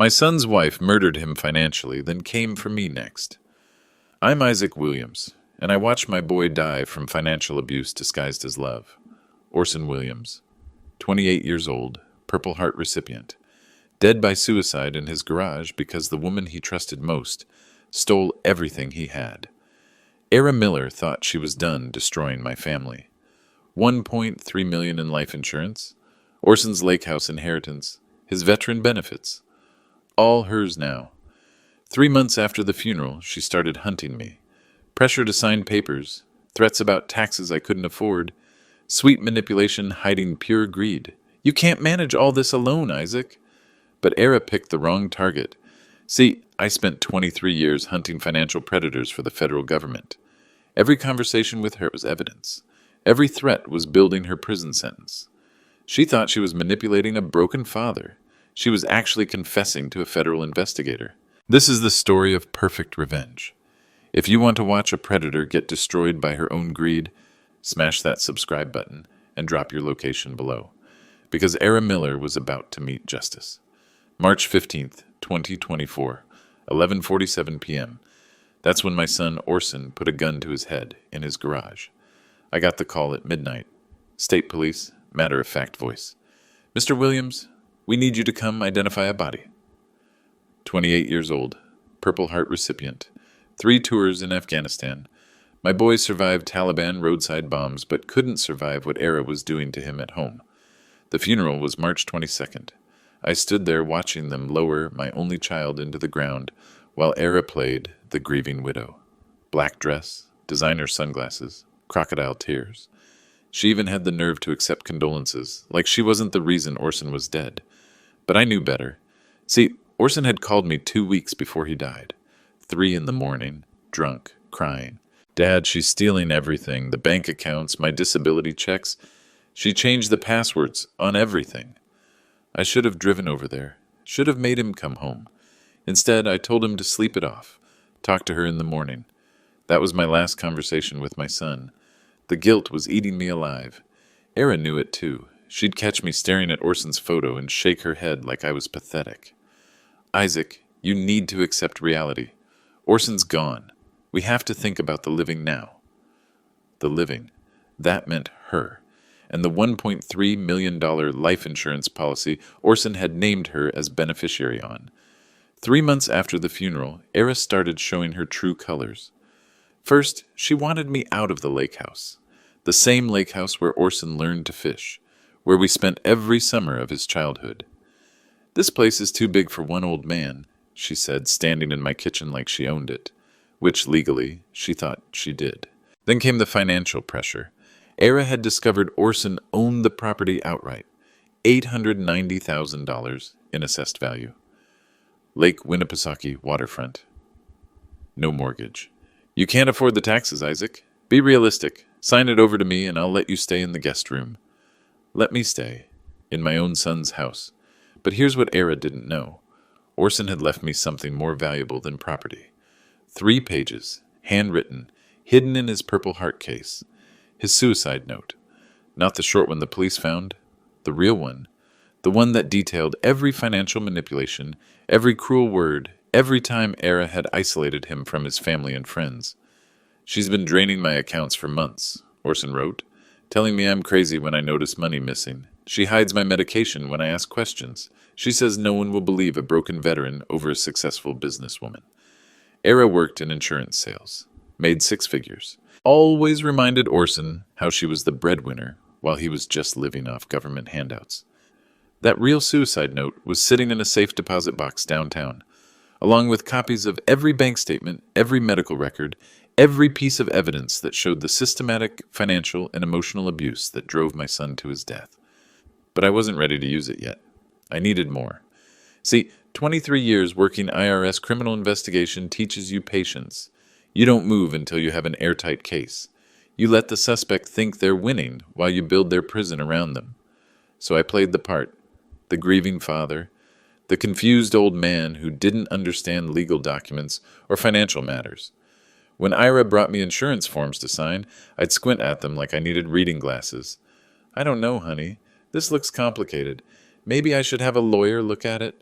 My son's wife murdered him financially, then came for me next. I'm Isaac Williams, and I watched my boy die from financial abuse disguised as love. Orson Williams, 28 years old, Purple Heart recipient, dead by suicide in his garage because the woman he trusted most stole everything he had. Eira Miller thought she was done destroying my family. $1.3 million in life insurance, Orson's lake house inheritance, his veteran benefits. All hers now. 3 months after the funeral, she started hunting me. Pressure to sign papers, threats about taxes I couldn't afford, sweet manipulation hiding pure greed. You can't manage all this alone, Isaac. But Eira picked the wrong target. See, I spent 23 years hunting financial predators for the federal government. Every conversation with her was evidence. Every threat was building her prison sentence. She thought she was manipulating a broken father. She was actually confessing to a federal investigator. This is the story of perfect revenge. If you want to watch a predator get destroyed by her own greed, smash that subscribe button and drop your location below. Because Eira Miller was about to meet justice. March 15th, 2024, 11:47 p.m. That's when my son Orson put a gun to his head in his garage. I got the call at midnight. State Police, matter-of-fact voice. Mr. Williams, we need you to come identify a body. 28 years old, Purple Heart recipient, 3 tours in Afghanistan. My boy survived Taliban roadside bombs but couldn't survive what Eira was doing to him at home. The funeral was March 22nd. I stood there watching them lower my only child into the ground while Eira played the grieving widow. Black dress, designer sunglasses, crocodile tears. She even had the nerve to accept condolences, like she wasn't the reason Orson was dead. But I knew better. See, Orson had called me 2 weeks before he died. 3 in the morning, drunk, crying. Dad, she's stealing everything, the bank accounts, my disability checks. She changed the passwords on everything. I should have driven over there, should have made him come home. Instead, I told him to sleep it off, talk to her in the morning. That was my last conversation with my son. The guilt was eating me alive. Eira knew it too. She'd catch me staring at Orson's photo and shake her head like I was pathetic. Isaac, you need to accept reality. Orson's gone. We have to think about the living now. The living. That meant her. And the $1.3 million life insurance policy Orson had named her as beneficiary on. 3 months after the funeral, Eira started showing her true colors. First, she wanted me out of the lake house. The same lake house where Orson learned to fish, where we spent every summer of his childhood. This place is too big for one old man, she said, standing in my kitchen like she owned it, which legally she thought she did. Then came the financial pressure. Eira had discovered Orson owned the property outright, $890,000 in assessed value. Lake Winnipesaukee waterfront. No mortgage. You can't afford the taxes, Isaac. Be realistic. Sign it over to me and I'll let you stay in the guest room. Let me stay, in my own son's house. But here's what Eira didn't know. Orson had left me something more valuable than property. 3 pages, handwritten, hidden in his Purple Heart case. His suicide note. Not the short one the police found, the real one. The one that detailed every financial manipulation, every cruel word, every time Eira had isolated him from his family and friends. She's been draining my accounts for months, Orson wrote, telling me I'm crazy when I notice money missing. She hides my medication when I ask questions. She says no one will believe a broken veteran over a successful businesswoman. Eira worked in insurance sales, made 6 figures. Always reminded Orson how she was the breadwinner while he was just living off government handouts. That real suicide note was sitting in a safe deposit box downtown, along with copies of every bank statement, every medical record, every piece of evidence that showed the systematic, financial, and emotional abuse that drove my son to his death. But I wasn't ready to use it yet. I needed more. See, 23 years working IRS criminal investigation teaches you patience. You don't move until you have an airtight case. You let the suspect think they're winning while you build their prison around them. So I played the part. The grieving father, the confused old man who didn't understand legal documents or financial matters. When Eira brought me insurance forms to sign, I'd squint at them like I needed reading glasses. I don't know, honey. This looks complicated. Maybe I should have a lawyer look at it.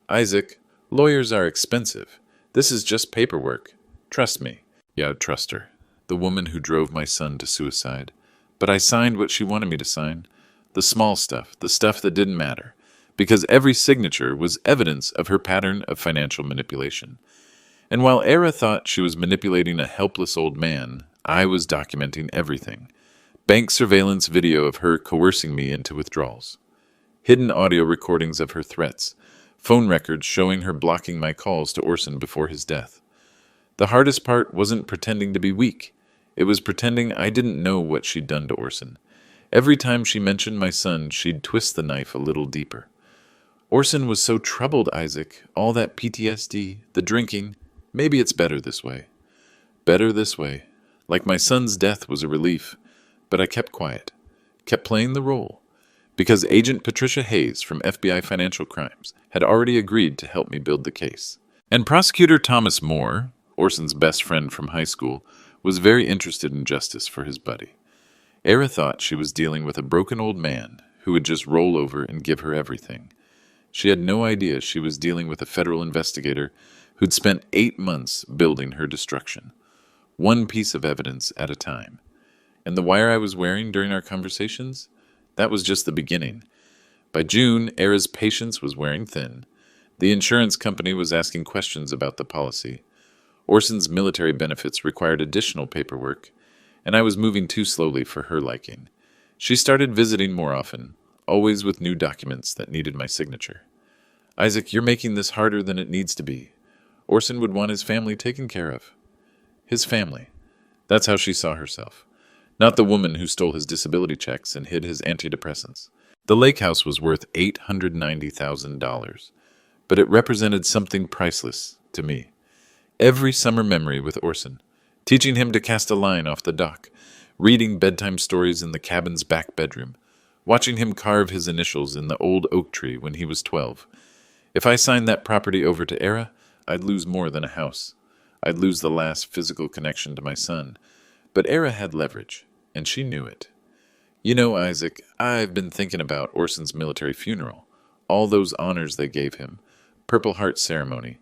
Isaac, lawyers are expensive. This is just paperwork. Trust me. Yeah, I'd trust her. The woman who drove my son to suicide. But I signed what she wanted me to sign. The small stuff, the stuff that didn't matter. Because every signature was evidence of her pattern of financial manipulation. And while Eira thought she was manipulating a helpless old man, I was documenting everything. Bank surveillance video of her coercing me into withdrawals. Hidden audio recordings of her threats. Phone records showing her blocking my calls to Orson before his death. The hardest part wasn't pretending to be weak. It was pretending I didn't know what she'd done to Orson. Every time she mentioned my son, she'd twist the knife a little deeper. Orson was so troubled, Isaac. All that PTSD, the drinking. Maybe it's better this way. Better this way. Like my son's death was a relief. But I kept quiet. Kept playing the role. Because Agent Patricia Hayes from FBI Financial Crimes had already agreed to help me build the case. And Prosecutor Thomas Moore, Orson's best friend from high school, was very interested in justice for his buddy. Eira thought she was dealing with a broken old man who would just roll over and give her everything. She had no idea she was dealing with a federal investigator who'd spent 8 months building her destruction, one piece of evidence at a time. And the wire I was wearing during our conversations? That was just the beginning. By June, Eira's patience was wearing thin. The insurance company was asking questions about the policy. Orson's military benefits required additional paperwork, and I was moving too slowly for her liking. She started visiting more often, always with new documents that needed my signature. Isaac, you're making this harder than it needs to be. Orson would want his family taken care of. His family. That's how she saw herself. Not the woman who stole his disability checks and hid his antidepressants. The lake house was worth $890,000, but it represented something priceless to me. Every summer memory with Orson, teaching him to cast a line off the dock, reading bedtime stories in the cabin's back bedroom, watching him carve his initials in the old oak tree when he was 12. If I signed that property over to Eira, I'd lose more than a house. I'd lose the last physical connection to my son. But Eira had leverage, and she knew it. You know, Isaac, I've been thinking about Orson's military funeral. All those honors they gave him. Purple Heart ceremony.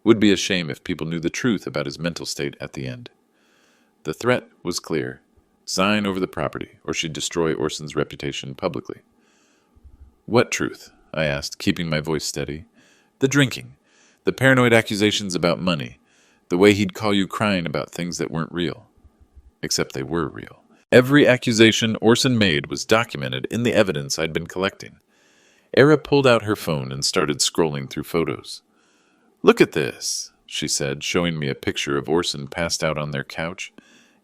Would be a shame if people knew the truth about his mental state at the end. The threat was clear. Sign over the property, or she'd destroy Orson's reputation publicly. What truth? I asked, keeping my voice steady. The drinking. The paranoid accusations about money. The way he'd call you crying about things that weren't real. Except they were real. Every accusation Orson made was documented in the evidence I'd been collecting. Eira pulled out her phone and started scrolling through photos. Look at this, she said, showing me a picture of Orson passed out on their couch.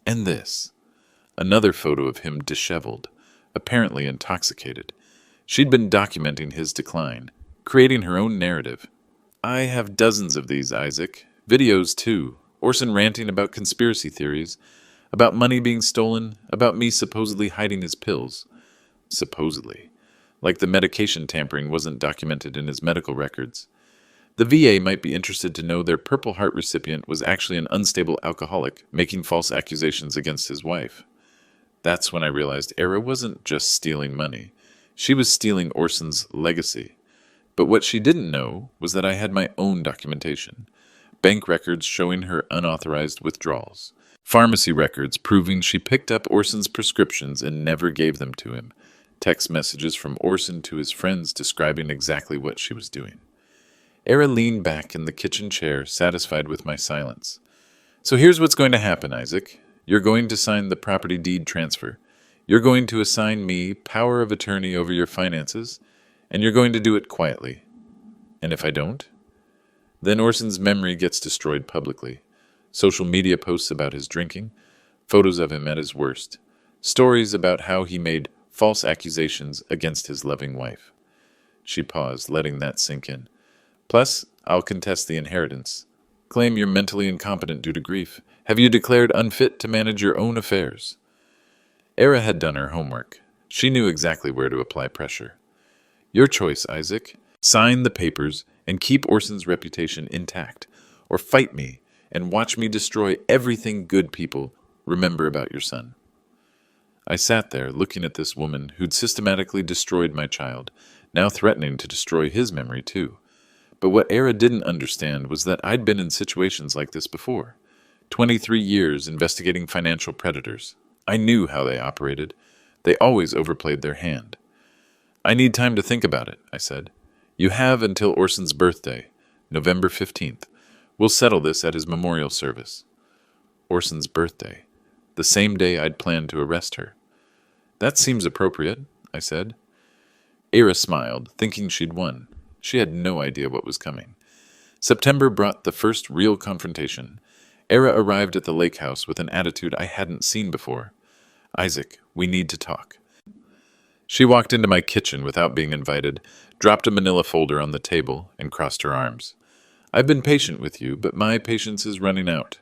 And this. Another photo of him disheveled, apparently intoxicated. She'd been documenting his decline, creating her own narrative. I have dozens of these, Isaac. Videos, too. Orson ranting about conspiracy theories, about money being stolen, about me supposedly hiding his pills. Supposedly. Like the medication tampering wasn't documented in his medical records. The VA might be interested to know their Purple Heart recipient was actually an unstable alcoholic making false accusations against his wife. That's when I realized Eira wasn't just stealing money. She was stealing Orson's legacy. But what she didn't know was that I had my own documentation. Bank records showing her unauthorized withdrawals. Pharmacy records proving she picked up Orson's prescriptions and never gave them to him. Text messages from Orson to his friends describing exactly what she was doing. Eira leaned back in the kitchen chair, satisfied with my silence. So here's what's going to happen, Isaac. You're going to sign the property deed transfer. You're going to assign me power of attorney over your finances, and you're going to do it quietly. And if I don't? Then Orson's memory gets destroyed publicly. Social media posts about his drinking, photos of him at his worst, stories about how he made false accusations against his loving wife. She paused, letting that sink in. Plus, I'll contest the inheritance. Claim you're mentally incompetent due to grief. Have you declared unfit to manage your own affairs? Eira had done her homework. She knew exactly where to apply pressure. Your choice, Isaac. Sign the papers and keep Orson's reputation intact, or fight me and watch me destroy everything good people remember about your son. I sat there looking at this woman who'd systematically destroyed my child, now threatening to destroy his memory too. But what Eira didn't understand was that I'd been in situations like this before. 23 years investigating financial predators. I knew how they operated. They always overplayed their hand. I need time to think about it, I said. You have until Orson's birthday, November 15th. We'll settle this at his memorial service. Orson's birthday. The same day I'd planned to arrest her. That seems appropriate, I said. Eira smiled, thinking she'd won. She had no idea what was coming. September brought the first real confrontation. Eira arrived at the lake house with an attitude I hadn't seen before. Isaac, we need to talk. She walked into my kitchen without being invited, dropped a manila folder on the table, and crossed her arms. I've been patient with you, but my patience is running out.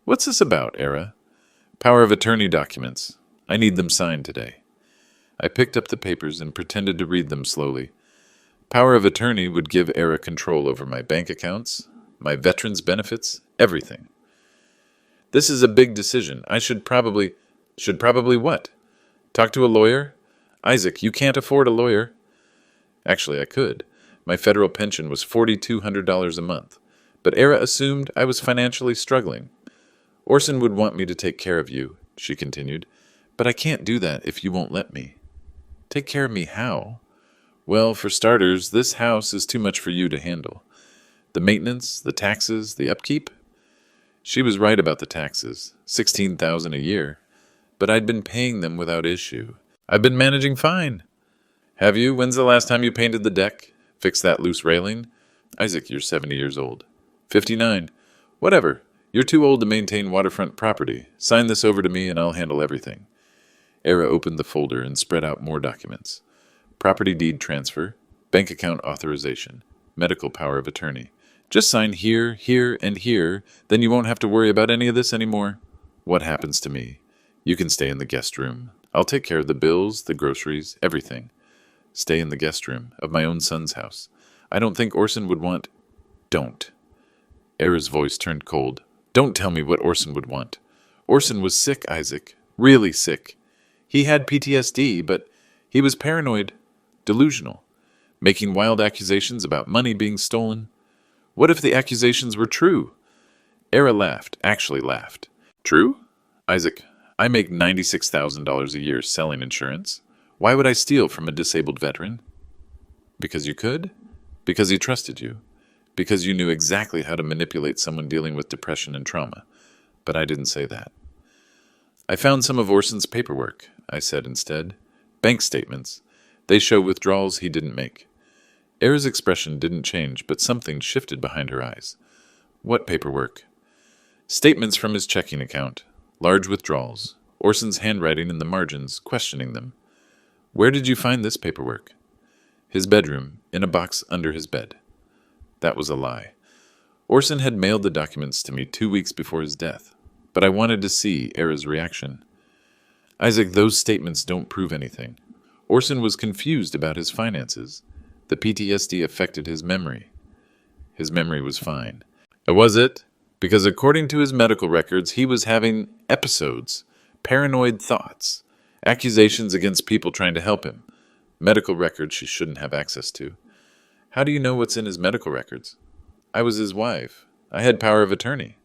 What's this about, Eira? Power of attorney documents. I need them signed today. I picked up the papers and pretended to read them slowly. Power of attorney would give Eira control over my bank accounts, my veterans' benefits, everything. This is a big decision. I should probably what? Talk to a lawyer? Isaac, you can't afford a lawyer. Actually, I could. My federal pension was $4,200 a month. But Eira assumed I was financially struggling. Orson would want me to take care of you, she continued. But I can't do that if you won't let me. Take care of me how? Well, for starters, this house is too much for you to handle. The maintenance, the taxes, the upkeep? She was right about the taxes, $16,000 a year. But I'd been paying them without issue. I've been managing fine. Have you? When's the last time you painted the deck? Fixed that loose railing? Isaac, you're 70 years old. 59. Whatever. You're too old to maintain waterfront property. Sign this over to me and I'll handle everything. Eira opened the folder and spread out more documents. Property deed transfer, bank account authorization, medical power of attorney. Just sign here, here, and here, then you won't have to worry about any of this anymore. What happens to me? You can stay in the guest room. I'll take care of the bills, the groceries, everything. Stay in the guest room of my own son's house. I don't think Orson would want... Don't. Eira's voice turned cold. Don't tell me what Orson would want. Orson was sick, Isaac. Really sick. He had PTSD, but he was paranoid, delusional, making wild accusations about money being stolen. What if the accusations were true? Eira laughed, actually laughed. True? Isaac, I make $96,000 a year selling insurance. Why would I steal from a disabled veteran? Because you could? Because he trusted you. Because you knew exactly how to manipulate someone dealing with depression and trauma. But I didn't say that. I found some of Orson's paperwork, I said instead. Bank statements. They show withdrawals he didn't make. Eira's expression didn't change, but something shifted behind her eyes. What paperwork? Statements from his checking account. Large withdrawals. Orson's handwriting in the margins, questioning them. Where did you find this paperwork? His bedroom, in a box under his bed. That was a lie. Orson had mailed the documents to me 2 weeks before his death, but I wanted to see Eira's reaction. Isaac, those statements don't prove anything. Orson was confused about his finances. The PTSD affected his memory. His memory was fine. Was it? Because according to his medical records, he was having episodes, paranoid thoughts, accusations against people trying to help him, medical records she shouldn't have access to. How do you know what's in his medical records? I was his wife. I had power of attorney.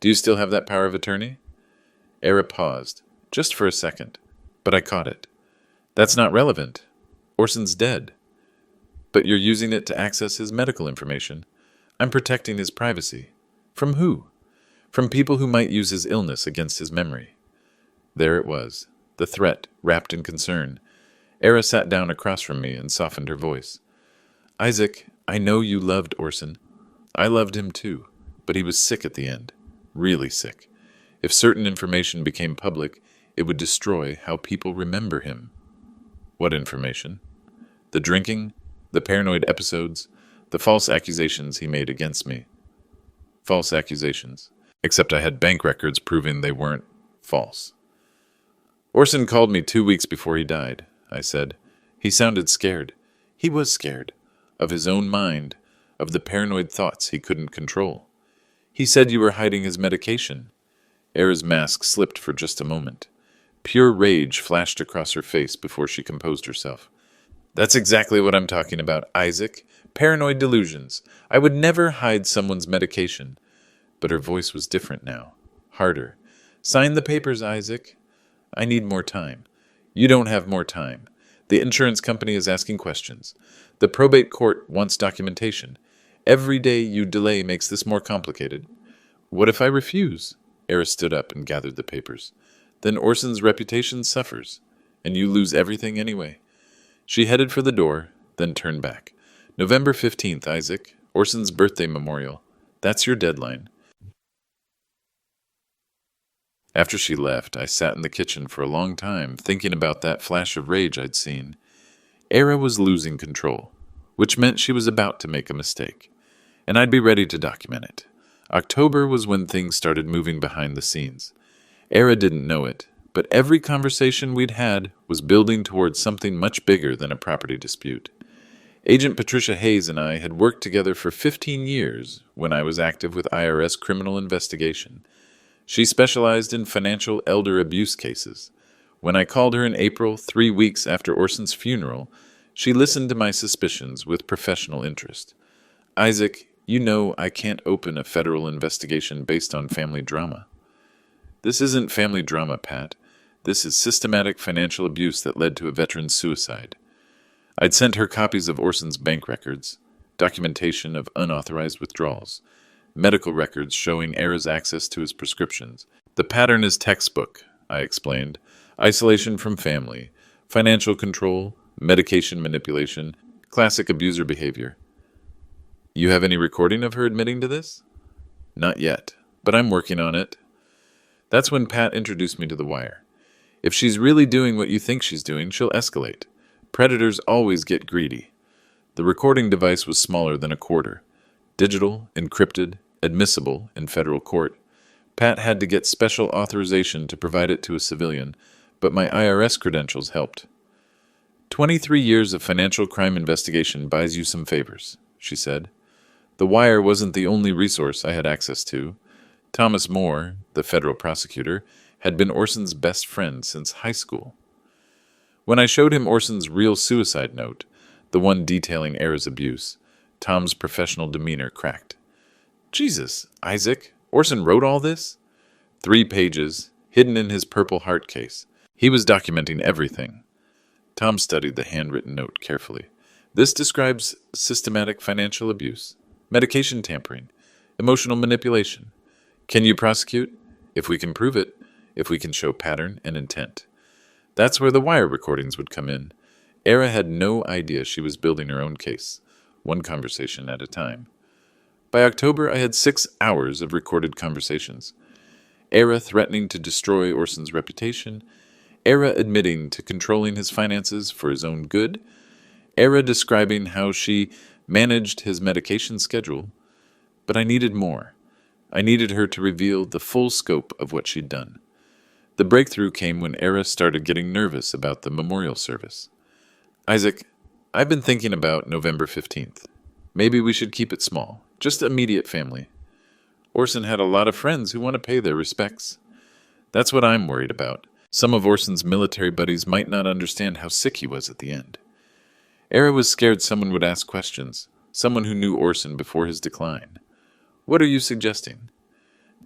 Do you still have that power of attorney? Eira paused, just for a second, but I caught it. That's not relevant. Orson's dead. But you're using it to access his medical information. I'm protecting his privacy. From who? From people who might use his illness against his memory. There it was, the threat wrapped in concern. Eira sat down across from me and softened her voice. Isaac, I know you loved Orson. I loved him too, but he was sick at the end. Really sick. If certain information became public, it would destroy how people remember him. What information? The drinking, the paranoid episodes, the false accusations he made against me. False accusations. Except I had bank records proving they weren't false. Orson called me 2 weeks before he died, I said. He sounded scared. He was scared. Of his own mind, of the paranoid thoughts he couldn't control. He said you were hiding his medication. Eira's mask slipped for just a moment. Pure rage flashed across her face before she composed herself. That's exactly what I'm talking about, Isaac. Paranoid delusions. I would never hide someone's medication. But her voice was different now. Harder. Sign the papers, Isaac. I need more time. You don't have more time. The insurance company is asking questions. The probate court wants documentation. Every day you delay makes this more complicated. What if I refuse? Eira stood up and gathered the papers. Then Orson's reputation suffers, and you lose everything anyway. She headed for the door, then turned back. November 15th, Isaac. Orson's birthday memorial. That's your deadline. After she left, I sat in the kitchen for a long time, thinking about that flash of rage I'd seen. Eira was losing control, which meant she was about to make a mistake, and I'd be ready to document it. October was when things started moving behind the scenes. Eira didn't know it, but every conversation we'd had was building towards something much bigger than a property dispute. Agent Patricia Hayes and I had worked together for 15 years when I was active with IRS criminal investigation. She specialized in financial elder abuse cases. When I called her in April, 3 weeks after Orson's funeral, she listened to my suspicions with professional interest. Isaac, you know I can't open a federal investigation based on family drama. This isn't family drama, Pat. This is systematic financial abuse that led to a veteran's suicide. I'd sent her copies of Orson's bank records, documentation of unauthorized withdrawals, medical records showing Eira's access to his prescriptions. The pattern is textbook, I explained. Isolation from family, financial control, medication manipulation, classic abuser behavior. You have any recording of her admitting to this? Not yet, but I'm working on it. That's when Pat introduced me to the wire. If she's really doing what you think she's doing, she'll escalate. Predators always get greedy. The recording device was smaller than a quarter. Digital, encrypted, admissible in federal court. Pat had to get special authorization to provide it to a civilian, but my IRS credentials helped. 23 years of financial crime investigation buys you some favors, she said. The wire wasn't the only resource I had access to. Thomas Moore, the federal prosecutor, had been Orson's best friend since high school. When I showed him Orson's real suicide note, the one detailing Eira's abuse, Tom's professional demeanor cracked. Jesus, Isaac, Orson wrote all this? 3 pages, hidden in his Purple Heart case. He was documenting everything. Tom studied the handwritten note carefully. This describes systematic financial abuse, medication tampering, emotional manipulation. Can you prosecute? If we can prove it, if we can show pattern and intent. That's where the wire recordings would come in. Eira had no idea she was building her own case, one conversation at a time. By October, I had 6 hours of recorded conversations. Eira threatening to destroy Orson's reputation, Eira admitting to controlling his finances for his own good, Eira describing how she managed his medication schedule. But I needed more. I needed her to reveal the full scope of what she'd done. The breakthrough came when Eira started getting nervous about the memorial service. Isaac, I've been thinking about November 15th. Maybe we should keep it small, just immediate family. Orson had a lot of friends who want to pay their respects. That's what I'm worried about. Some of Orson's military buddies might not understand how sick he was at the end. Eira was scared someone would ask questions, someone who knew Orson before his decline. What are you suggesting?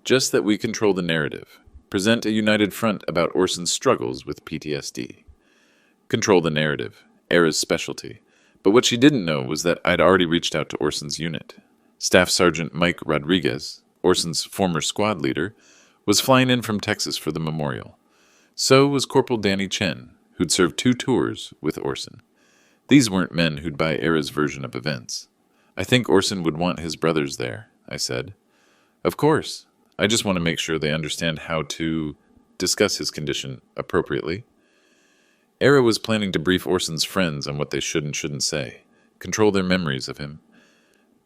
Just that we control the narrative. Present a united front about Orson's struggles with PTSD. Control the narrative, Eira's specialty. But what she didn't know was that I'd already reached out to Orson's unit. Staff Sergeant Mike Rodriguez, Orson's former squad leader, was flying in from Texas for the memorial. So was Corporal Danny Chen, who'd served 2 tours with Orson. These weren't men who'd buy Eira's version of events. I think Orson would want his brothers there, I said. Of course. I just want to make sure they understand how to discuss his condition appropriately. Eira was planning to brief Orson's friends on what they should and shouldn't say, control their memories of him.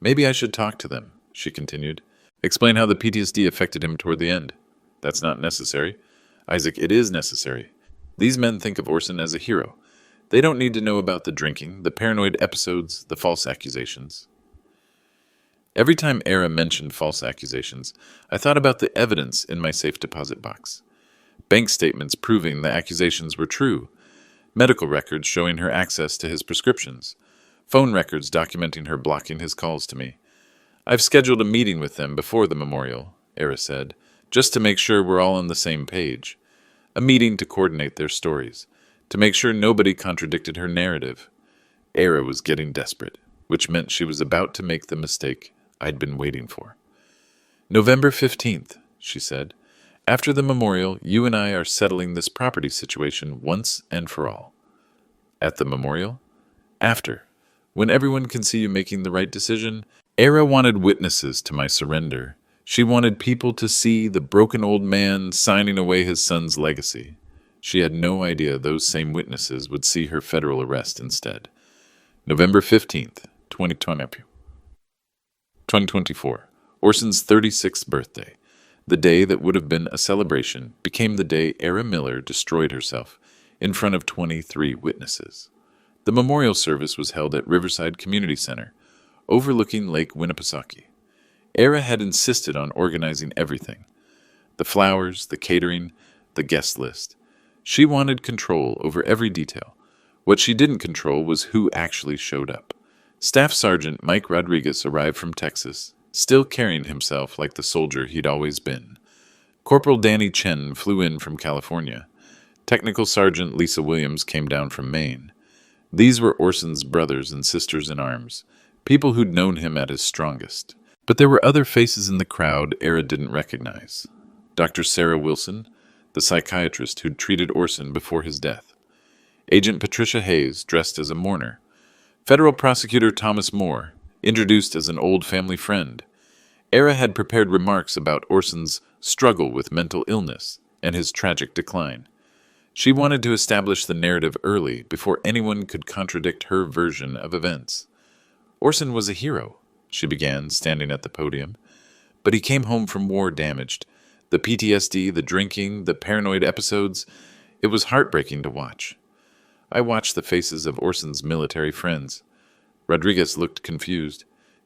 Maybe I should talk to them, she continued. Explain how the PTSD affected him toward the end. That's not necessary. Isaac, it is necessary. These men think of Orson as a hero. They don't need to know about the drinking, the paranoid episodes, the false accusations. Every time Eira mentioned false accusations, I thought about the evidence in my safe deposit box. Bank statements proving the accusations were true, medical records showing her access to his prescriptions, phone records documenting her blocking his calls to me. I've scheduled a meeting with them before the memorial, Eira said, just to make sure we're all on the same page. A meeting to coordinate their stories, to make sure nobody contradicted her narrative. Eira was getting desperate, which meant she was about to make the mistake I'd been waiting for. November 15th, she said. After the memorial, you and I are settling this property situation once and for all. At the memorial? After. When everyone can see you making the right decision, Eira wanted witnesses to my surrender. She wanted people to see the broken old man signing away his son's legacy. She had no idea those same witnesses would see her federal arrest instead. November 15th, 2024. Orson's 36th birthday. The day that would have been a celebration became the day Eira Miller destroyed herself in front of 23 witnesses. The memorial service was held at Riverside Community Center, overlooking Lake Winnipesaukee. Eira had insisted on organizing everything. The flowers, the catering, the guest list. She wanted control over every detail. What she didn't control was who actually showed up. Staff Sergeant Mike Rodriguez arrived from Texas, still carrying himself like the soldier he'd always been. Corporal Danny Chen flew in from California. Technical Sergeant Lisa Williams came down from Maine. These were Orson's brothers and sisters in arms, people who'd known him at his strongest. But there were other faces in the crowd Eira didn't recognize. Dr. Sarah Wilson, the psychiatrist who'd treated Orson before his death. Agent Patricia Hayes, dressed as a mourner. Federal Prosecutor Thomas Moore, introduced as an old family friend. Eira had prepared remarks about Orson's struggle with mental illness and his tragic decline. She wanted to establish the narrative early before anyone could contradict her version of events. Orson was a hero, she began, standing at the podium. But he came home from war damaged. The PTSD, the drinking, the paranoid episodes, it was heartbreaking to watch. I watched the faces of Orson's military friends. Rodriguez looked confused.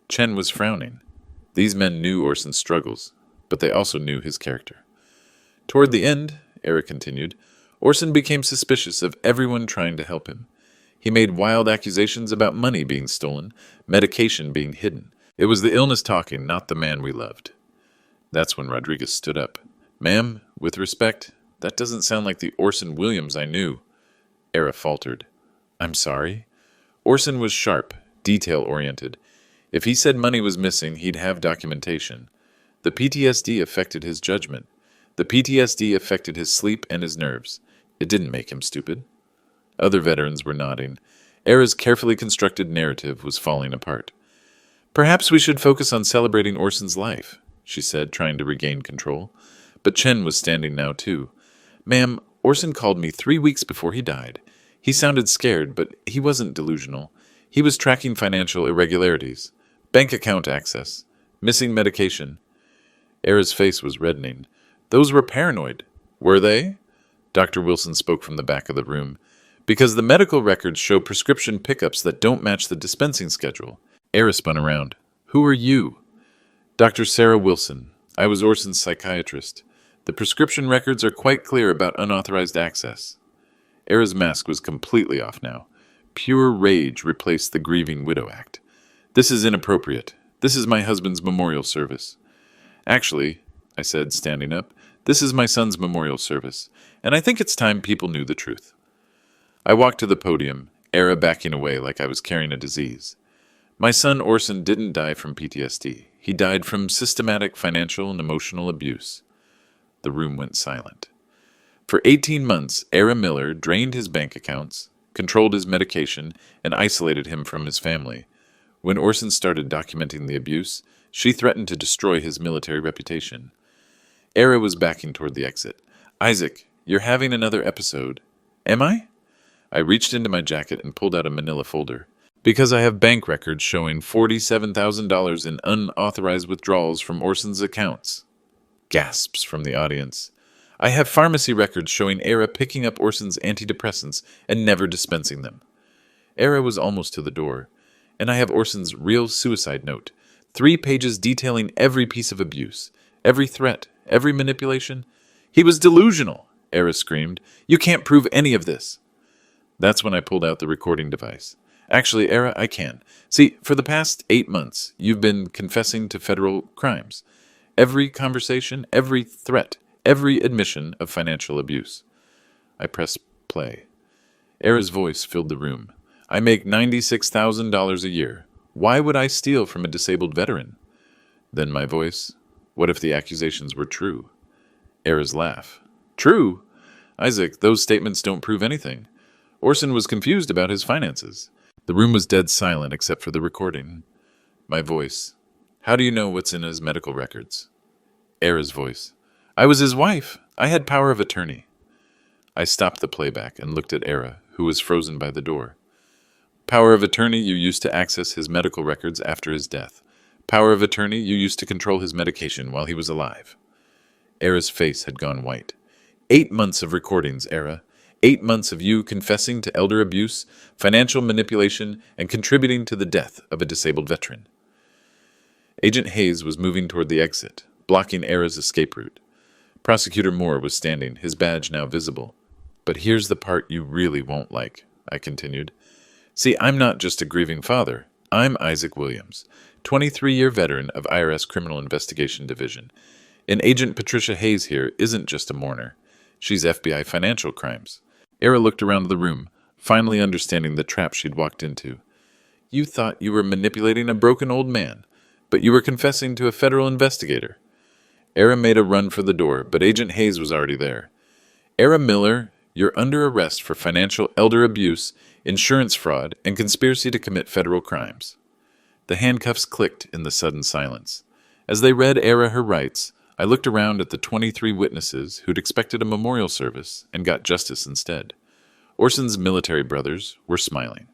Chen was frowning. These men knew Orson's struggles, but they also knew his character. Toward the end, Eira continued, Orson became suspicious of everyone trying to help him. He made wild accusations about money being stolen, medication being hidden. It was the illness talking, not the man we loved. That's when Rodriguez stood up. Ma'am, with respect, that doesn't sound like the Orson Williams I knew. Eira faltered. I'm sorry? Orson was sharp, detail-oriented. If he said money was missing, he'd have documentation. The PTSD affected his judgment. The PTSD affected his sleep and his nerves. It didn't make him stupid. Other veterans were nodding. Eira's carefully constructed narrative was falling apart. Perhaps we should focus on celebrating Orson's life, she said, trying to regain control. But Chen was standing now, too. Ma'am, Orson called me 3 weeks before he died. He sounded scared, but he wasn't delusional. He was tracking financial irregularities, bank account access, missing medication. Eira's face was reddening. Those were paranoid. Were they? Dr. Wilson spoke from the back of the room. Because the medical records show prescription pickups that don't match the dispensing schedule. Eira spun around. Who are you? Dr. Sarah Wilson. I was Orson's psychiatrist. The prescription records are quite clear about unauthorized access. Eira's mask was completely off now. Pure rage replaced the grieving widow act. This is inappropriate. This is my husband's memorial service. Actually, I said, standing up, this is my son's memorial service, and I think it's time people knew the truth. I walked to the podium, Eira backing away like I was carrying a disease. My son Orson didn't die from PTSD. He died from systematic financial and emotional abuse. The room went silent. For 18 months, Eira Miller drained his bank accounts, controlled his medication, and isolated him from his family. When Orson started documenting the abuse, she threatened to destroy his military reputation. Eira was backing toward the exit. Isaac, you're having another episode. Am I? I reached into my jacket and pulled out a manila folder. Because I have bank records showing $47,000 in unauthorized withdrawals from Orson's accounts. Gasps from the audience. I have pharmacy records showing Eira picking up Orson's antidepressants and never dispensing them. Eira was almost to the door. And I have Orson's real suicide note. 3 pages detailing every piece of abuse, every threat, every manipulation. He was delusional, Eira screamed. You can't prove any of this. That's when I pulled out the recording device. Actually, Eira, I can. See, for the past 8 months, you've been confessing to federal crimes. Every conversation, every threat, every admission of financial abuse. I press play. Eira's voice filled the room. I make $96,000 a year. Why would I steal from a disabled veteran? Then my voice. What if the accusations were true? Eira's laugh. True? Isaac, those statements don't prove anything. Orson was confused about his finances. The room was dead silent except for the recording. My voice. How do you know what's in his medical records? Eira's voice. I was his wife. I had power of attorney. I stopped the playback and looked at Eira, who was frozen by the door. Power of attorney you used to access his medical records after his death. Power of attorney you used to control his medication while he was alive. Eira's face had gone white. 8 months of recordings, Eira. 8 months of you confessing to elder abuse, financial manipulation, and contributing to the death of a disabled veteran. Agent Hayes was moving toward the exit, blocking Eira's escape route. Prosecutor Moore was standing, his badge now visible. But here's the part you really won't like, I continued. See, I'm not just a grieving father. I'm Isaac Williams, 23-year veteran of IRS Criminal Investigation Division. And Agent Patricia Hayes here isn't just a mourner. She's FBI financial crimes. Eira looked around the room, finally understanding the trap she'd walked into. You thought you were manipulating a broken old man, but you were confessing to a federal investigator. Eira made a run for the door, but Agent Hayes was already there. Eira Miller, you're under arrest for financial elder abuse, insurance fraud, and conspiracy to commit federal crimes. The handcuffs clicked in the sudden silence. As they read Eira her rights, I looked around at the 23 witnesses who'd expected a memorial service and got justice instead. Orson's military brothers were smiling.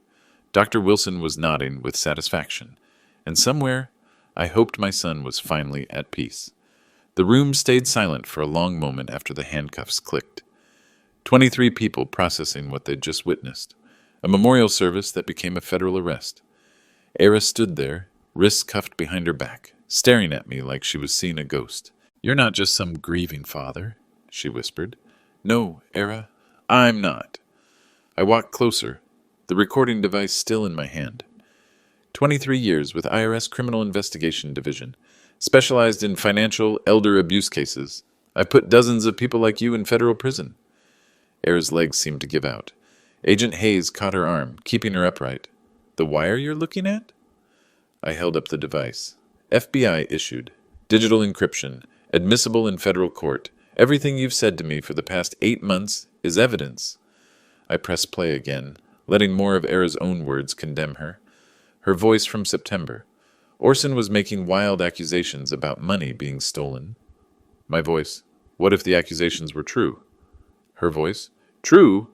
Dr. Wilson was nodding with satisfaction. And somewhere, I hoped my son was finally at peace. The room stayed silent for a long moment after the handcuffs clicked. 23 people processing what they'd just witnessed. A memorial service that became a federal arrest. Eira stood there, wrists cuffed behind her back, staring at me like she was seeing a ghost. You're not just some grieving father, she whispered. No, Eira, I'm not. I walked closer, the recording device still in my hand. 23 years with IRS Criminal Investigation Division, specialized in financial elder abuse cases. I've put dozens of people like you in federal prison. Eira's legs seemed to give out. Agent Hayes caught her arm, keeping her upright. The wire you're looking at? I held up the device. FBI issued. Digital encryption. Admissible in federal court. Everything you've said to me for the past 8 months is evidence. I pressed play again, letting more of Eira's own words condemn her. Her voice from September. Orson was making wild accusations about money being stolen. My voice. What if the accusations were true? Her voice. True?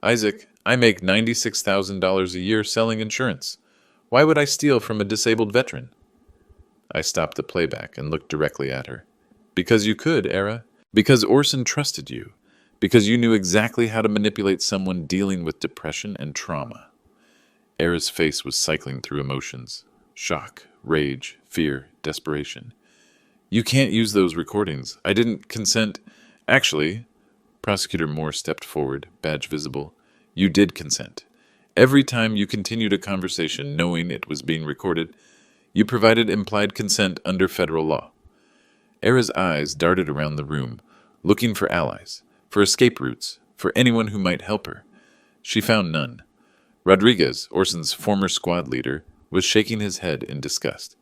Isaac, I make $96,000 a year selling insurance. Why would I steal from a disabled veteran? I stopped the playback and looked directly at her. Because you could, Eira. Because Orson trusted you. Because you knew exactly how to manipulate someone dealing with depression and trauma. Eira's face was cycling through emotions. Shock, rage, fear, desperation. You can't use those recordings. I didn't consent. Actually, Prosecutor Moore stepped forward, badge visible. You did consent. Every time you continued a conversation knowing it was being recorded, you provided implied consent under federal law. Eira's eyes darted around the room, looking for allies, for escape routes, for anyone who might help her. She found none. Rodriguez, Orson's former squad leader, was shaking his head in disgust.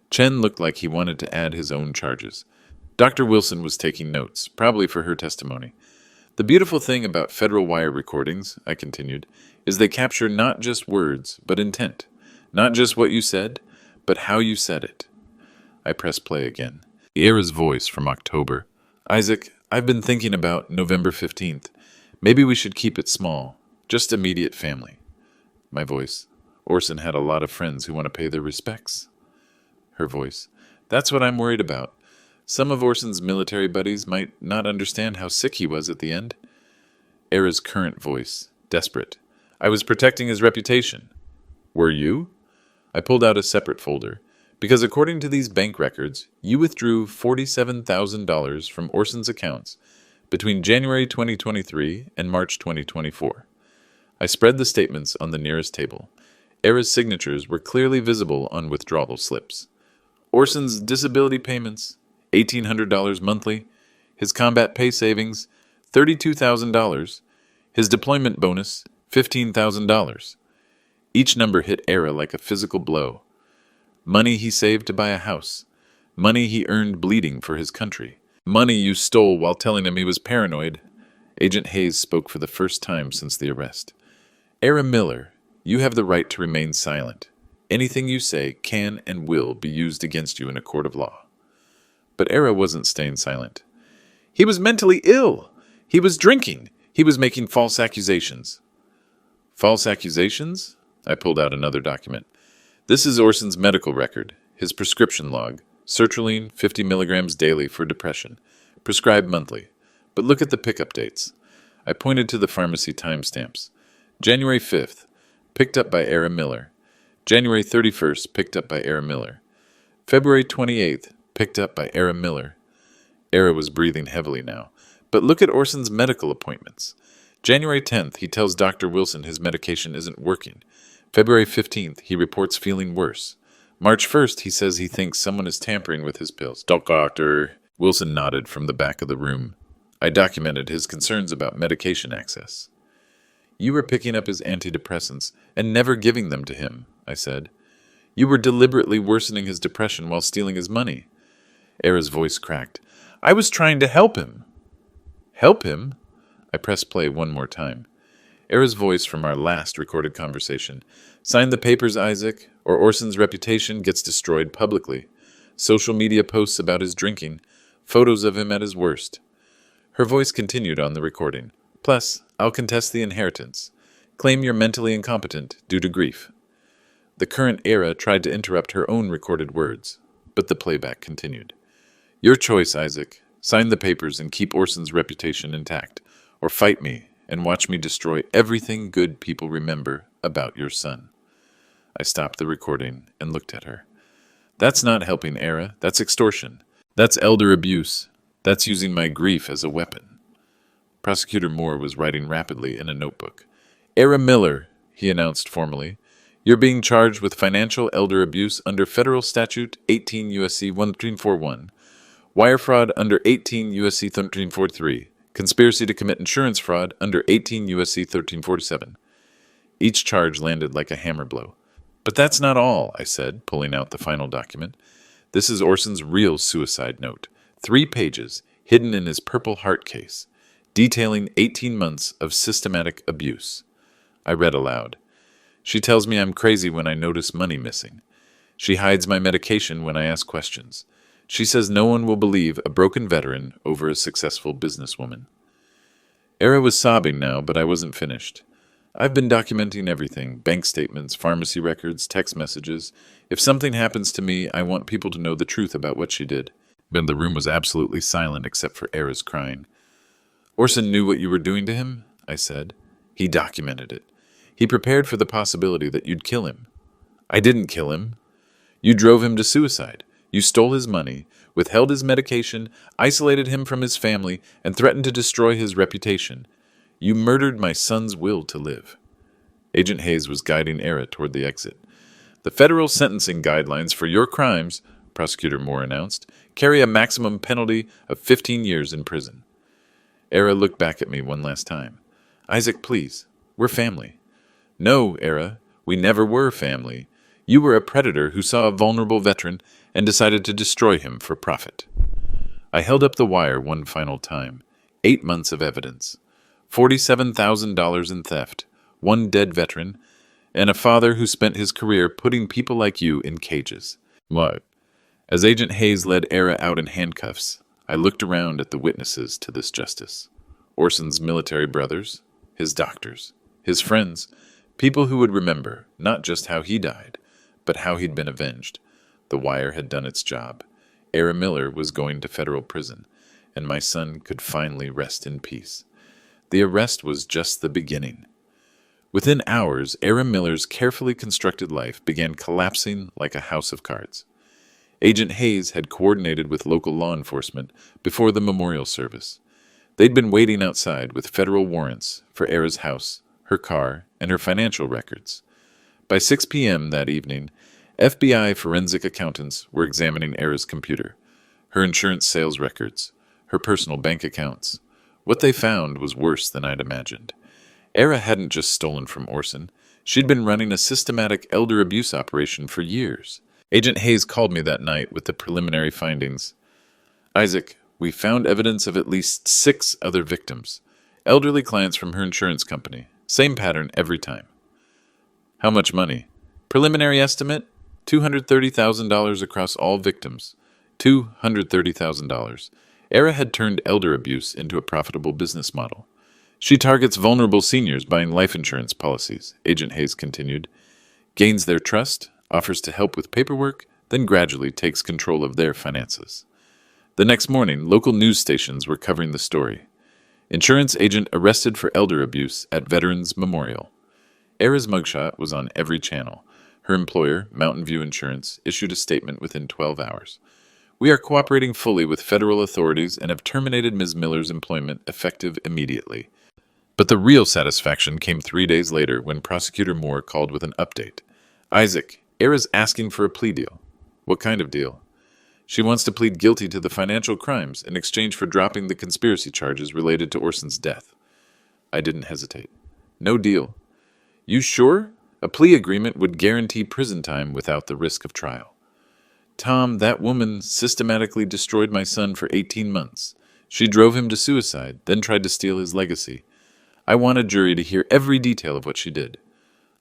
Chen looked like he wanted to add his own charges. Dr. Wilson was taking notes, probably for her testimony. The beautiful thing about federal wire recordings, I continued, is they capture not just words, but intent. Not just what you said, but how you said it. I pressed play again. Eira's voice from October. Isaac, I've been thinking about November 15th. Maybe we should keep it small, just immediate family. My voice. Orson had a lot of friends who want to pay their respects. Her voice. That's what I'm worried about. Some of Orson's military buddies might not understand how sick he was at the end. Eira's current voice. Desperate. I was protecting his reputation. Were you? I pulled out a separate folder. Because according to these bank records, you withdrew $47,000 from Orson's accounts between January 2023 and March 2024. I spread the statements on the nearest table. Eira's signatures were clearly visible on withdrawal slips. Orson's disability payments, $1,800 monthly, his combat pay savings, $32,000, his deployment bonus, $15,000. Each number hit Eira like a physical blow. Money he saved to buy a house. Money he earned bleeding for his country. Money you stole while telling him he was paranoid. Agent Hayes spoke for the first time since the arrest. Eira Miller, you have the right to remain silent. Anything you say can and will be used against you in a court of law. But Eira wasn't staying silent. He was mentally ill. He was drinking. He was making false accusations. False accusations? I pulled out another document. This is Orson's medical record, his prescription log. Sertraline, 50 milligrams daily for depression. Prescribed monthly. But look at the pickup dates. I pointed to the pharmacy timestamps. January 5th, picked up by Eira Miller. January 31st, picked up by Eira Miller. February 28th, picked up by Eira Miller. Eira was breathing heavily now. But look at Orson's medical appointments. January 10th, he tells Dr. Wilson his medication isn't working. February 15th, he reports feeling worse. March 1st, he says he thinks someone is tampering with his pills. Doctor. Wilson nodded from the back of the room. I documented his concerns about medication access. You were picking up his antidepressants and never giving them to him, I said. You were deliberately worsening his depression while stealing his money. Eira's voice cracked. I was trying to help him. Help him? I pressed play one more time. Eira's voice from our last recorded conversation. Sign the papers, Isaac, or Orson's reputation gets destroyed publicly. Social media posts about his drinking. Photos of him at his worst. Her voice continued on the recording. Plus, I'll contest the inheritance. Claim you're mentally incompetent due to grief. The current Eira tried to interrupt her own recorded words, but the playback continued. Your choice, Isaac. Sign the papers and keep Orson's reputation intact, or fight me and watch me destroy everything good people remember about your son. I stopped the recording and looked at her. That's not helping, Eira. That's extortion. That's elder abuse. That's using my grief as a weapon. Prosecutor Moore was writing rapidly in a notebook. Eira Miller, he announced formally, you're being charged with financial elder abuse under Federal Statute 18 U.S.C. 1341, wire fraud under 18 U.S.C. 1343, conspiracy to commit insurance fraud under 18 U.S.C. 1347. Each charge landed like a hammer blow. But that's not all, I said, pulling out the final document. This is Orson's real suicide note, 3 pages, hidden in his Purple Heart case, detailing 18 months of systematic abuse. I read aloud. She tells me I'm crazy when I notice money missing. She hides my medication when I ask questions. She says no one will believe a broken veteran over a successful businesswoman. Eira was sobbing now, but I wasn't finished. I've been documenting everything, bank statements, pharmacy records, text messages. If something happens to me, I want people to know the truth about what she did. But the room was absolutely silent except for Eira's crying. Orson knew what you were doing to him, I said. He documented it. He prepared for the possibility that you'd kill him. I didn't kill him. You drove him to suicide. You stole his money, withheld his medication, isolated him from his family, and threatened to destroy his reputation. You murdered my son's will to live. Agent Hayes was guiding Eira toward the exit. The federal sentencing guidelines for your crimes, Prosecutor Moore announced, carry a maximum penalty of 15 years in prison. Eira looked back at me one last time. Isaac, please. We're family. No, Eira, we never were family. You were a predator who saw a vulnerable veteran and decided to destroy him for profit. I held up the wire one final time. 8 months of evidence. $47,000 in theft, 1 dead veteran, and a father who spent his career putting people like you in cages. What? As Agent Hayes led Eira out in handcuffs, I looked around at the witnesses to this justice. Orson's military brothers, his doctors, his friends, people who would remember not just how he died, but how he'd been avenged. The wire had done its job. Eira Miller was going to federal prison, and my son could finally rest in peace. The arrest was just the beginning. Within hours, Eira Miller's carefully constructed life began collapsing like a house of cards. Agent Hayes had coordinated with local law enforcement before the memorial service. They'd been waiting outside with federal warrants for Eira's house, her car, and her financial records. By 6 p.m. that evening, FBI forensic accountants were examining Eira's computer, her insurance sales records, her personal bank accounts. What they found was worse than I'd imagined. Eira hadn't just stolen from Orson. She'd been running a systematic elder abuse operation for years. Agent Hayes called me that night with the preliminary findings. Isaac, we found evidence of at least 6 other victims. Elderly clients from her insurance company. Same pattern every time. How much money? Preliminary estimate, $230,000 across all victims. $230,000. Eira had turned elder abuse into a profitable business model. She targets vulnerable seniors buying life insurance policies, Agent Hayes continued. Gains their trust, offers to help with paperwork, then gradually takes control of their finances. The next morning, local news stations were covering the story. Insurance agent arrested for elder abuse at Veterans Memorial. Eira's mugshot was on every channel. Her employer, Mountain View Insurance, issued a statement within 12 hours. We are cooperating fully with federal authorities and have terminated Ms. Miller's employment effective immediately. But the real satisfaction came 3 days later when Prosecutor Moore called with an update. Isaac, Eira's asking for a plea deal. What kind of deal? She wants to plead guilty to the financial crimes in exchange for dropping the conspiracy charges related to Orson's death. I didn't hesitate. No deal. You sure? A plea agreement would guarantee prison time without the risk of trial. Tom, that woman systematically destroyed my son for 18 months. She drove him to suicide, then tried to steal his legacy. I want a jury to hear every detail of what she did.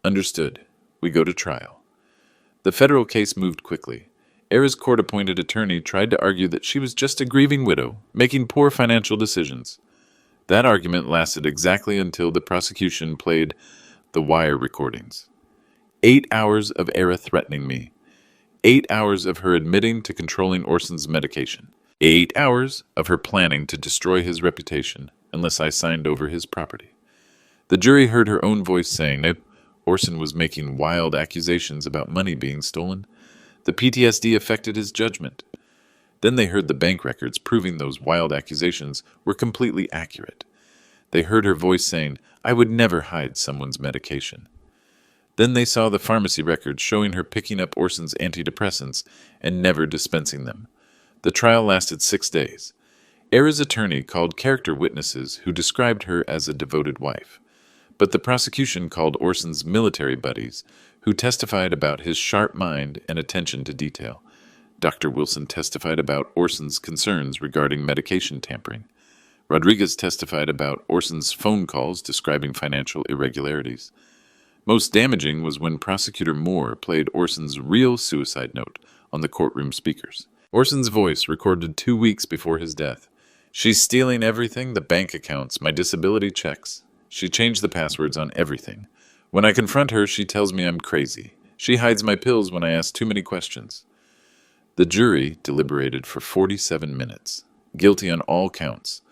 Understood. We go to trial. The federal case moved quickly. Eira's court-appointed attorney tried to argue that she was just a grieving widow, making poor financial decisions. That argument lasted exactly until the prosecution played the wire recordings. 8 hours of Eira threatening me. 8 hours of her admitting to controlling Orson's medication. 8 hours of her planning to destroy his reputation unless I signed over his property. The jury heard her own voice saying that Orson was making wild accusations about money being stolen. The PTSD affected his judgment. Then they heard the bank records proving those wild accusations were completely accurate. They heard her voice saying, I would never hide someone's medication. Then they saw the pharmacy records showing her picking up Orson's antidepressants and never dispensing them. The trial lasted 6 days. Eira's attorney called character witnesses who described her as a devoted wife. But the prosecution called Orson's military buddies, who testified about his sharp mind and attention to detail. Dr. Wilson testified about Orson's concerns regarding medication tampering. Rodriguez testified about Orson's phone calls describing financial irregularities. Most damaging was when Prosecutor Moore played Orson's real suicide note on the courtroom speakers. Orson's voice recorded 2 weeks before his death. She's stealing everything, the bank accounts, my disability checks. She changed the passwords on everything. When I confront her, she tells me I'm crazy. She hides my pills when I ask too many questions. The jury deliberated for 47 minutes. Guilty on all counts.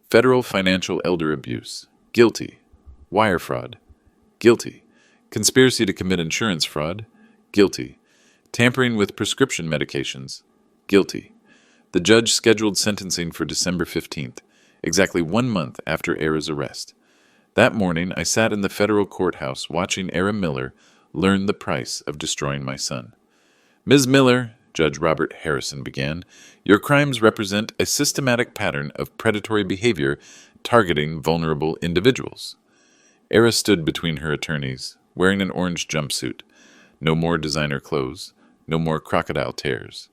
Federal financial elder abuse. Guilty. Wire fraud. Guilty. Conspiracy to commit insurance fraud. Guilty. Tampering with prescription medications. Guilty. The judge scheduled sentencing for December 15th, exactly 1 month after Eira's arrest. That morning, I sat in the federal courthouse watching Eira Miller learn the price of destroying my son. Ms. Miller, Judge Robert Harrison began, your crimes represent a systematic pattern of predatory behavior targeting vulnerable individuals. Eira stood between her attorneys, wearing an orange jumpsuit. No more designer clothes. No more crocodile tears.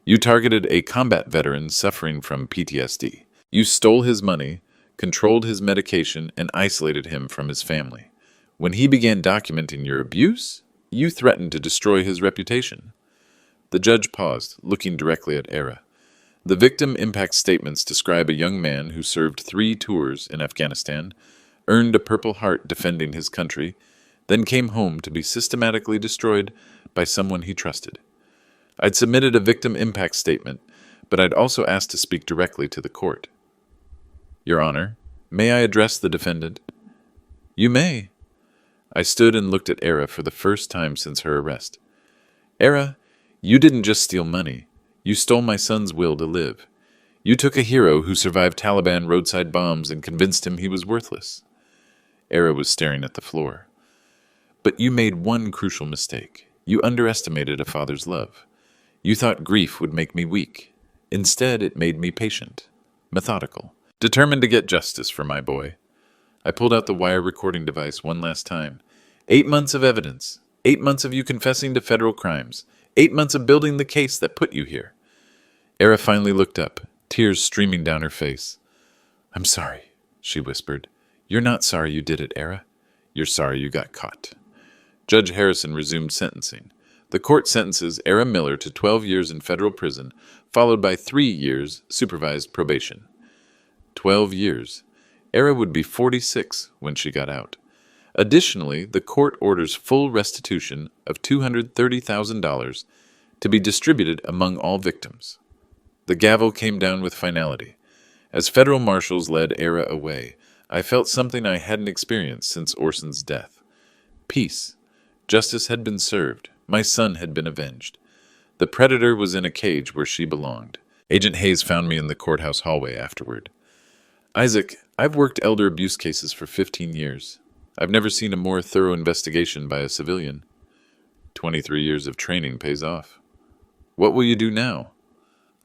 You targeted a combat veteran suffering from PTSD. You stole his money, controlled his medication, and isolated him from his family. When he began documenting your abuse, you threatened to destroy his reputation. The judge paused, looking directly at Eira. The victim impact statements describe a young man who served 3 tours in Afghanistan, earned a Purple Heart defending his country, then came home to be systematically destroyed by someone he trusted. I'd submitted a victim impact statement, but I'd also asked to speak directly to the court. Your Honor, may I address the defendant? You may. I stood and looked at Eira for the first time since her arrest. Eira, you didn't just steal money. You stole my son's will to live. You took a hero who survived Taliban roadside bombs and convinced him he was worthless. Eira was staring at the floor. But you made one crucial mistake. You underestimated a father's love. You thought grief would make me weak. Instead, it made me patient, methodical, determined to get justice for my boy. I pulled out the wire recording device one last time. 8 months of evidence. 8 months of you confessing to federal crimes. 8 months of building the case that put you here. Eira finally looked up, tears streaming down her face. "I'm sorry," she whispered. "You're not sorry you did it, Eira. You're sorry you got caught." Judge Harrison resumed sentencing. The court sentences Eira Miller to 12 years in federal prison, followed by 3 years supervised probation. 12 years. Eira would be 46 when she got out. Additionally, the court orders full restitution of $230,000 to be distributed among all victims. The gavel came down with finality. As federal marshals led Eira away, I felt something I hadn't experienced since Orson's death. Peace. Justice had been served. My son had been avenged. The predator was in a cage where she belonged. Agent Hayes found me in the courthouse hallway afterward. "Isaac, I've worked elder abuse cases for 15 years. I've never seen a more thorough investigation by a civilian. 23 years of training pays off. What will you do now?"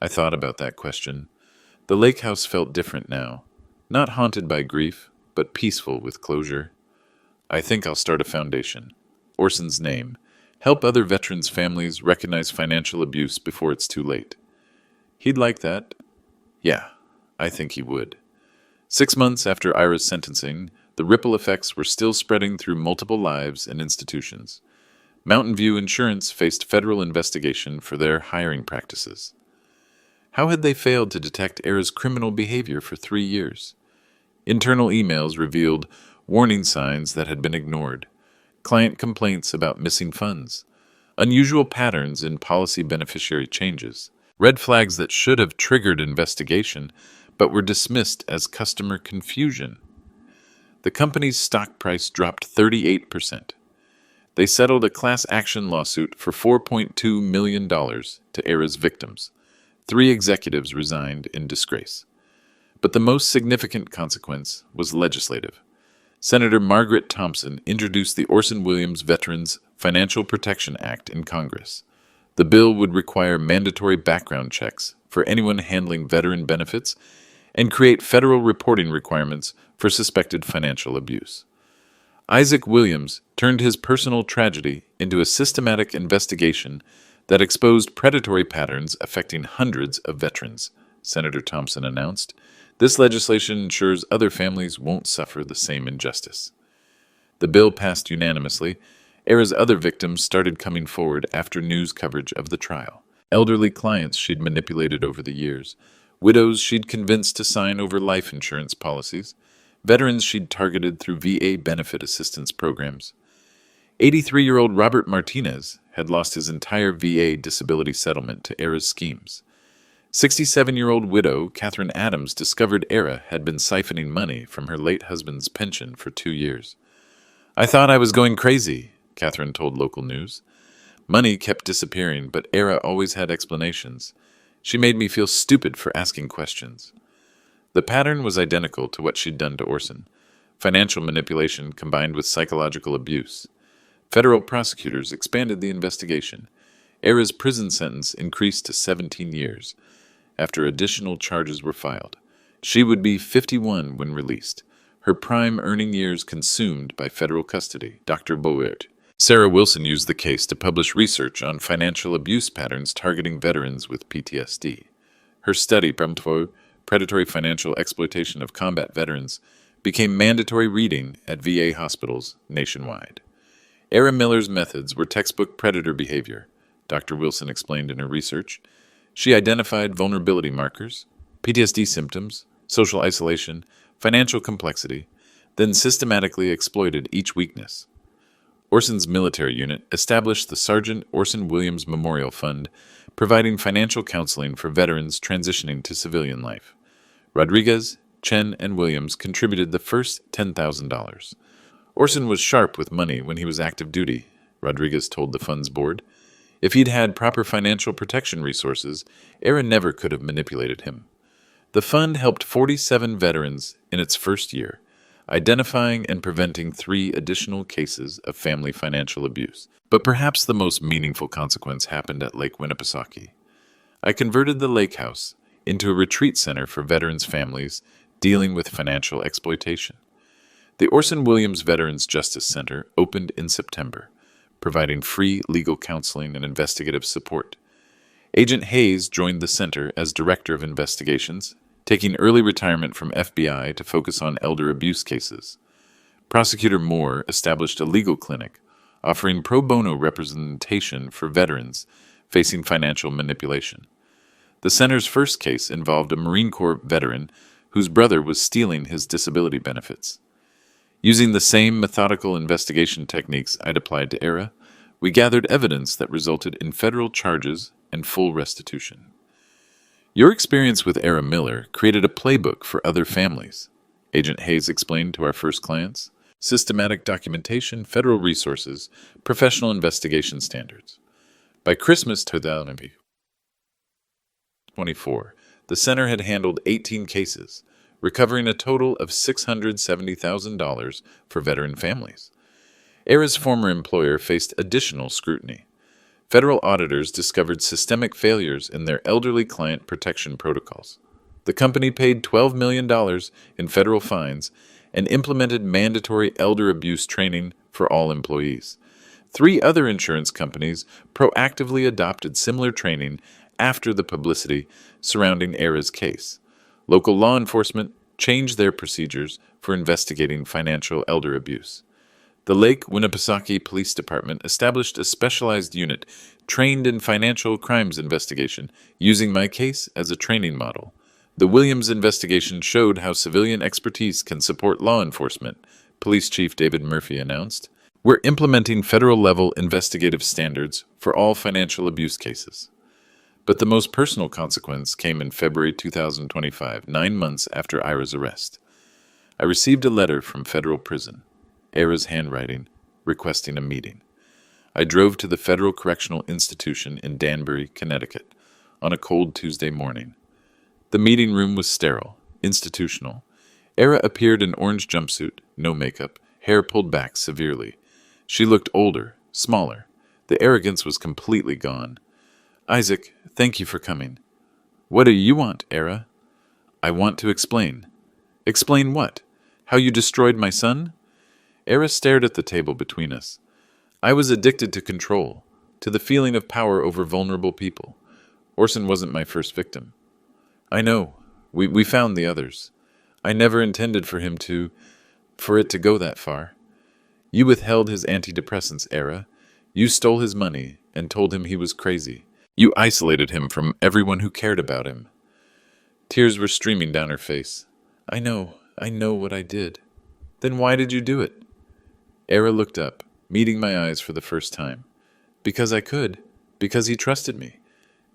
I thought about that question. The lake house felt different now. Not haunted by grief, but peaceful with closure. "I think I'll start a foundation. Orson's name. Help other veterans' families recognize financial abuse before it's too late." He'd like that. Yeah, I think he would. 6 months after Eira's sentencing, the ripple effects were still spreading through multiple lives and institutions. Mountain View Insurance faced federal investigation for their hiring practices. How had they failed to detect Eira's criminal behavior for 3 years? Internal emails revealed warning signs that had been ignored, client complaints about missing funds, unusual patterns in policy beneficiary changes, red flags that should have triggered investigation but were dismissed as customer confusion. The company's stock price dropped 38%. They settled a class action lawsuit for $4.2 million to Eira's victims. 3 executives resigned in disgrace. But the most significant consequence was legislative. Senator Margaret Thompson introduced the Orson Williams Veterans Financial Protection Act in Congress. The bill would require mandatory background checks for anyone handling veteran benefits and create federal reporting requirements for suspected financial abuse. Isaac Williams turned his personal tragedy into a systematic investigation that exposed predatory patterns affecting hundreds of veterans, Senator Thompson announced. This legislation ensures other families won't suffer the same injustice. The bill passed unanimously. Eira's other victims started coming forward after news coverage of the trial. Elderly clients she'd manipulated over the years, widows she'd convinced to sign over life insurance policies, veterans she'd targeted through VA benefit assistance programs. 83-year-old Robert Martinez had lost his entire VA disability settlement to Eira's schemes. 67-year-old widow Catherine Adams discovered Eira had been siphoning money from her late husband's pension for 2 years. "I thought I was going crazy," Catherine told local news. "Money kept disappearing, but Eira always had explanations. She made me feel stupid for asking questions." The pattern was identical to what she'd done to Orson. Financial manipulation combined with psychological abuse. Federal prosecutors expanded the investigation. Eira's prison sentence increased to 17 years. After additional charges were filed, she would be 51 when released, her prime earning years consumed by federal custody. Dr. Boert. Sarah Wilson used the case to publish research on financial abuse patterns targeting veterans with PTSD. Her study, Predatory Financial Exploitation of Combat Veterans, became mandatory reading at VA hospitals nationwide. Eira Miller's methods were textbook predator behavior, Dr. Wilson explained in her research. She identified vulnerability markers, PTSD symptoms, social isolation, financial complexity, then systematically exploited each weakness. Orson's military unit established the Sergeant Orson Williams Memorial Fund, providing financial counseling for veterans transitioning to civilian life. Rodriguez, Chen, and Williams contributed the first $10,000. Orson was sharp with money when he was active duty, Rodriguez told the fund's board. If he'd had proper financial protection resources, Eira never could have manipulated him. The fund helped 47 veterans in its first year. identifying and preventing 3 additional cases of family financial abuse. But perhaps the most meaningful consequence happened at Lake Winnipesaukee. I converted the lake house into a retreat center for veterans' families dealing with financial exploitation. The Orson Williams Veterans Justice Center opened in September, providing free legal counseling and investigative support. Agent Hayes joined the center as Director of Investigations, taking early retirement from FBI to focus on elder abuse cases. Prosecutor Moore established a legal clinic, offering pro bono representation for veterans facing financial manipulation. The center's first case involved a Marine Corps veteran whose brother was stealing his disability benefits. Using the same methodical investigation techniques I'd applied to Eira, we gathered evidence that resulted in federal charges and full restitution. Your experience with Eira Miller created a playbook for other families, Agent Hayes explained to our first clients. Systematic documentation, federal resources, professional investigation standards. By Christmas 2024, the center had handled 18 cases, recovering a total of $670,000 for veteran families. Eira's former employer faced additional scrutiny. Federal auditors discovered systemic failures in their elderly client protection protocols. The company paid $12 million in federal fines and implemented mandatory elder abuse training for all employees. 3 other insurance companies proactively adopted similar training after the publicity surrounding Eira's case. Local law enforcement changed their procedures for investigating financial elder abuse. The Lake Winnipesaukee Police Department established a specialized unit trained in financial crimes investigation, using my case as a training model. The Williams investigation showed how civilian expertise can support law enforcement, Police Chief David Murphy announced. We're implementing federal-level investigative standards for all financial abuse cases. But the most personal consequence came in February 2025, 9 months after Eira's arrest. I received a letter from federal prison, Eira's handwriting, requesting a meeting. I drove to the Federal Correctional Institution in Danbury, Connecticut, on a cold Tuesday morning. The meeting room was sterile, institutional. Eira appeared in orange jumpsuit, no makeup, hair pulled back severely. She looked older, smaller. The arrogance was completely gone. "Isaac, thank you for coming." "What do you want, Eira?" "I want to explain." "Explain what? How you destroyed my son?" Eira stared at the table between us. "I was addicted to control, to the feeling of power over vulnerable people. Orson wasn't my first victim." "I know. We found the others. I never intended for it to go that far. You withheld his antidepressants, Eira. You stole his money and told him he was crazy. You isolated him from everyone who cared about him." Tears were streaming down her face. I know what I did." "Then why did you do it?" Eira looked up, meeting my eyes for the first time. "Because I could. Because he trusted me.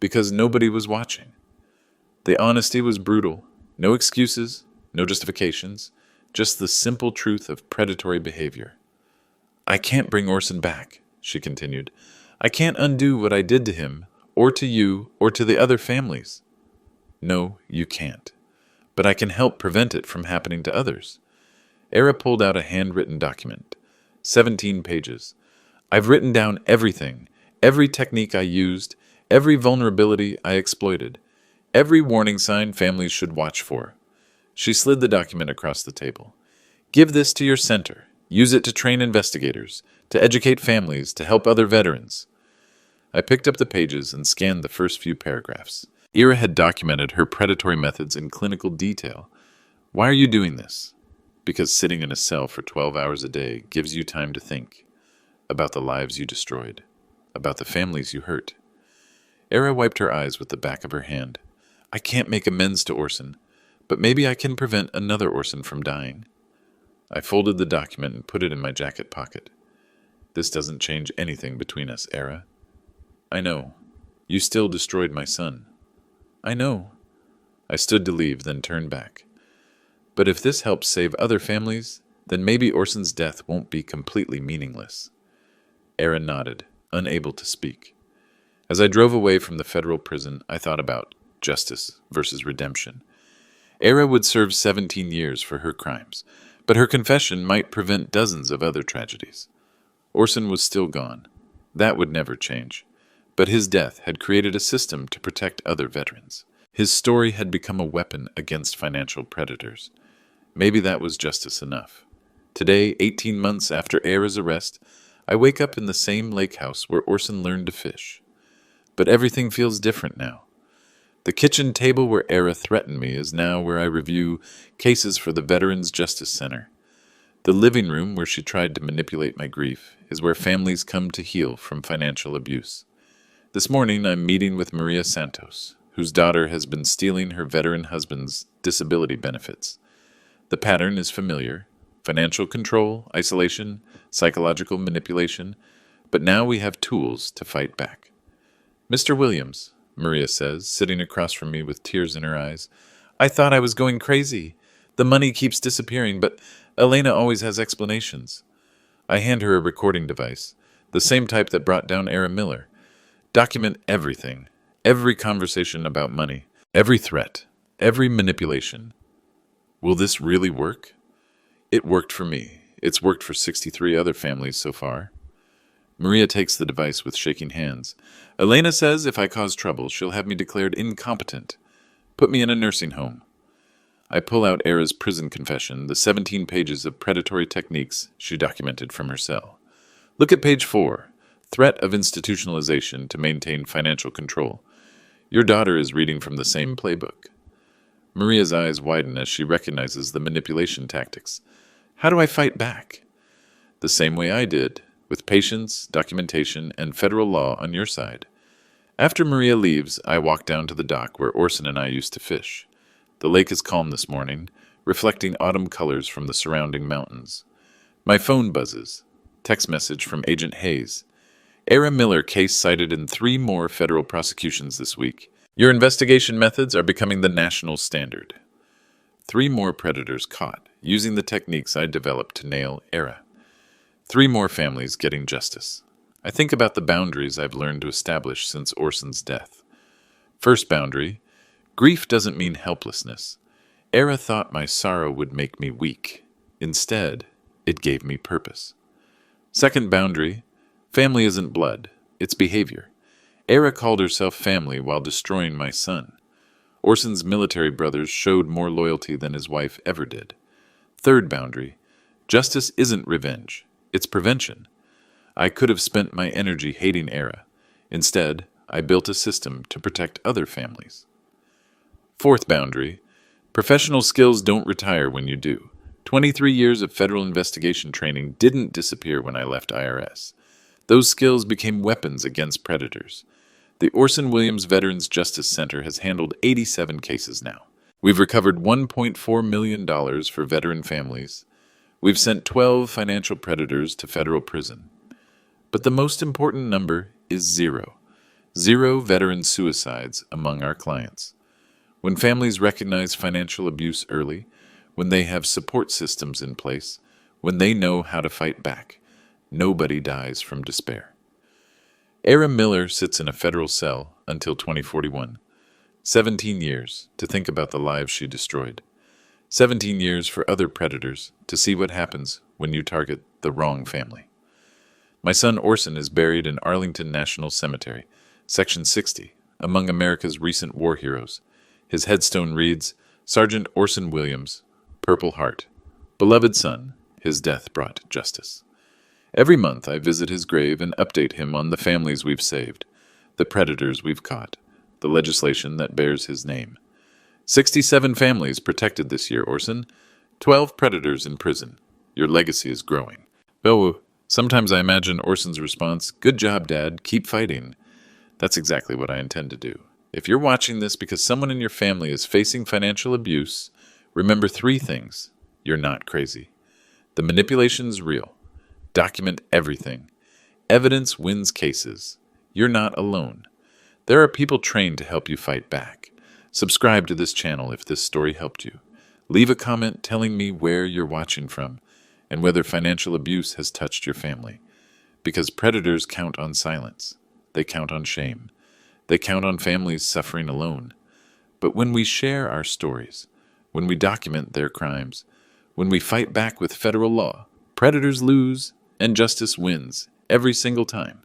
Because nobody was watching." The honesty was brutal. No excuses, no justifications, just the simple truth of predatory behavior. "I can't bring Orson back," she continued. "I can't undo what I did to him, or to you, or to the other families." "No, you can't. But I can help prevent it from happening to others." Eira pulled out a handwritten document, 17 pages. "I've written down everything, every technique I used, every vulnerability I exploited, every warning sign families should watch for." She slid the document across the table. "Give this to your center. Use it to train investigators, to educate families, to help other veterans." I picked up the pages and scanned the first few paragraphs. Eira had documented her predatory methods in clinical detail. "Why are you doing this?" "Because sitting in a cell for 12 hours a day gives you time to think about the lives you destroyed, about the families you hurt." Eira wiped her eyes with the back of her hand. "I can't make amends to Orson, but maybe I can prevent another Orson from dying." I folded the document and put it in my jacket pocket. "This doesn't change anything between us, Eira." "I know. You still destroyed my son." "I know." I stood to leave, then turned back. "But if this helps save other families, then maybe Orson's death won't be completely meaningless." Eira nodded, unable to speak. As I drove away from the federal prison, I thought about justice versus redemption. Eira would serve 17 years for her crimes, but But her confession might prevent dozens of other tragedies. Orson was still gone. That would never change. But his death had created a system to protect other veterans. His story had become a weapon against financial predators. Maybe that was justice enough. Today, 18 months after Eira's arrest, I wake up in the same lake house where Orson learned to fish. But everything feels different now. The kitchen table where Eira threatened me is now where I review cases for the Veterans Justice Center. The living room where she tried to manipulate my grief is where families come to heal from financial abuse. This morning, I'm meeting with Maria Santos, whose daughter has been stealing her veteran husband's disability benefits. The pattern is familiar: financial control, isolation, psychological manipulation, but now we have tools to fight back. "Mr. Williams," Maria says, sitting across from me with tears in her eyes, "I thought I was going crazy. The money keeps disappearing, but Elena always has explanations." I hand her a recording device, the same type that brought down Eira Miller. Document everything, every conversation about money, every threat, every manipulation. Will this really work? It worked for me. It's worked for 63 other families so far. Maria takes the device with shaking hands. "Elena says if I cause trouble, she'll have me declared incompetent. Put me in a nursing home." I pull out Eira's prison confession, the 17 pages of predatory techniques she documented from her cell. Look at page 4, threat of institutionalization to maintain financial control. Your daughter is reading from the same playbook. Maria's eyes widen as she recognizes the manipulation tactics. How do I fight back? The same way I did, with patience, documentation, and federal law on your side. After Maria leaves, I walk down to the dock where Orson and I used to fish. The lake is calm this morning, reflecting autumn colors from the surrounding mountains. My phone buzzes. Text message from Agent Hayes. Eira Miller case cited in 3 more federal prosecutions this week. Your investigation methods are becoming the national standard. 3 more predators caught, using the techniques I developed to nail Eira. 3 more families getting justice. I think about the boundaries I've learned to establish since Orson's death. First boundary: grief doesn't mean helplessness. Eira thought my sorrow would make me weak. Instead, it gave me purpose. Second boundary: family isn't blood, it's behavior. Eira called herself family while destroying my son. Orson's military brothers showed more loyalty than his wife ever did. Third boundary: justice isn't revenge, it's prevention. I could have spent my energy hating Eira. Instead, I built a system to protect other families. Fourth boundary: professional skills don't retire when you do. 23 years of federal investigation training didn't disappear when I left IRS. Those skills became weapons against predators. The Orson Williams Veterans Justice Center has handled 87 cases now. We've recovered $1.4 million for veteran families. We've sent 12 financial predators to federal prison. But the most important number is 0. 0 veteran suicides among our clients. When families recognize financial abuse early, when they have support systems in place, when they know how to fight back, nobody dies from despair. Eira Miller sits in a federal cell until 2041. 17 years to think about the lives she destroyed. 17 years for other predators to see what happens when you target the wrong family. My son Orson is buried in Arlington National Cemetery, Section 60, among America's recent war heroes. His headstone reads, Sergeant Orson Williams, Purple Heart. Beloved son, his death brought justice. Every month I visit his grave and update him on the families we've saved, the predators we've caught, the legislation that bears his name. 67 families protected this year, Orson. 12 predators in prison. Your legacy is growing. Though sometimes I imagine Orson's response, "Good job, Dad, keep fighting." That's exactly what I intend to do. If you're watching this because someone in your family is facing financial abuse, remember 3 things. You're not crazy. The manipulation's real. Document everything. Evidence wins cases. You're not alone. There are people trained to help you fight back. Subscribe to this channel if this story helped you. Leave a comment telling me where you're watching from and whether financial abuse has touched your family. Because predators count on silence. They count on shame. They count on families suffering alone. But when we share our stories, when we document their crimes, When we fight back with federal law, predators lose and justice wins every single time.